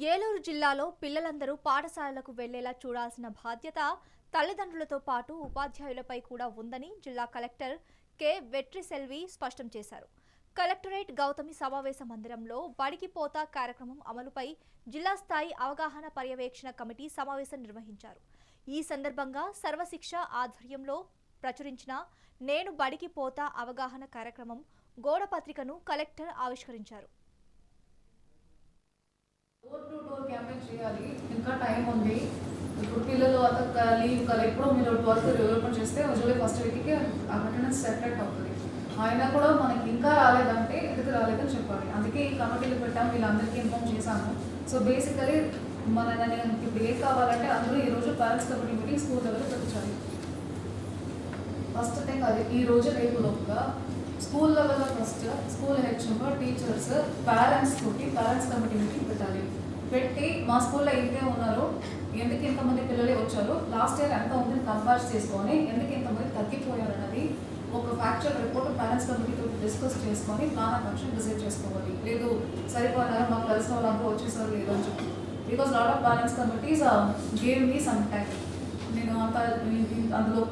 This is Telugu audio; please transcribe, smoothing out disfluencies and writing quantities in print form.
ఏలూరు జిల్లాలో పిల్లలందరూ పాఠశాలలకు వెళ్లేలా చూడాల్సిన బాధ్యత తల్లిదండ్రులతో పాటు ఉపాధ్యాయులపై కూడా ఉందని జిల్లా కలెక్టర్ కె వెట్రిసెల్వి స్పష్టం చేశారు. కలెక్టరేట్ గౌతమి సమావేశ మందిరంలో బడికి పోతా కార్యక్రమం అమలుపై జిల్లా స్థాయి అవగాహన పర్యవేక్షణ కమిటీ సమావేశం నిర్వహించారు. ఈ సందర్భంగా సర్వశిక్ష ఆధ్వర్యంలో ప్రచురించిన నేను బడికి పోతా అవగాహన కార్యక్రమం గోడ పత్రికను కలెక్టర్ ఆవిష్కరించారు. డోర్ టు డోర్ క్యాంపెయిన్ చేయాలి. ఇంకా టైం ఉంది. ఇప్పుడు పిల్లలు అంత లీవ్ కదా, ఎప్పుడో మీరు 12th రిఓపెన్ చేస్తే జూలై 1st వీక్కి అటెండెన్స్ సెటరేట్ అవుతుంది. అయినా కూడా మనకి ఇంకా రాలేదంటే ఎందుకు రాలేదని చెప్పాలి. అందుకే ఈ కమిటీలు పెట్టాము, వీళ్ళందరికీ ఇన్ఫార్మ్ చేశాము. సో బేసికలీ నేను ఇప్పుడు ఏం కావాలంటే అందరూ ఈరోజు పేరెంట్స్ కమిటీ మీటింగ్ స్కూల్ లెవెల్లో పెట్టాలి. ఫస్ట్ థింగ్ అది ఈ రోజు రేపు లోపుగా స్కూల్ లెవెల్లో first school HM teachers parents committee meeting పెట్టాలి. పెట్టి మా స్కూల్లో ఇంతే ఉన్నారు, ఎందుకు ఇంతమంది పిల్లలే వచ్చారు, లాస్ట్ ఇయర్ ఎంత ఉందని కంపేర్ చేసుకొని ఎందుకు ఇంతమంది తగ్గిపోయారు అన్నది ఒక ఫ్యాక్చువల్ రిపోర్ట్ పేరెంట్స్ కమిటీతో డిస్కస్ చేసుకొని ప్లాన్ ఆఫ్ యాక్షన్ డిసైడ్ చేసుకోవాలి. లేదు సరిపోయినారు, మాకు తెలిసిన వాళ్ళందరూ వచ్చేసారు లేదు అని చెప్పి. Because lot of parents committees gave me some time. నేను అంత అందులో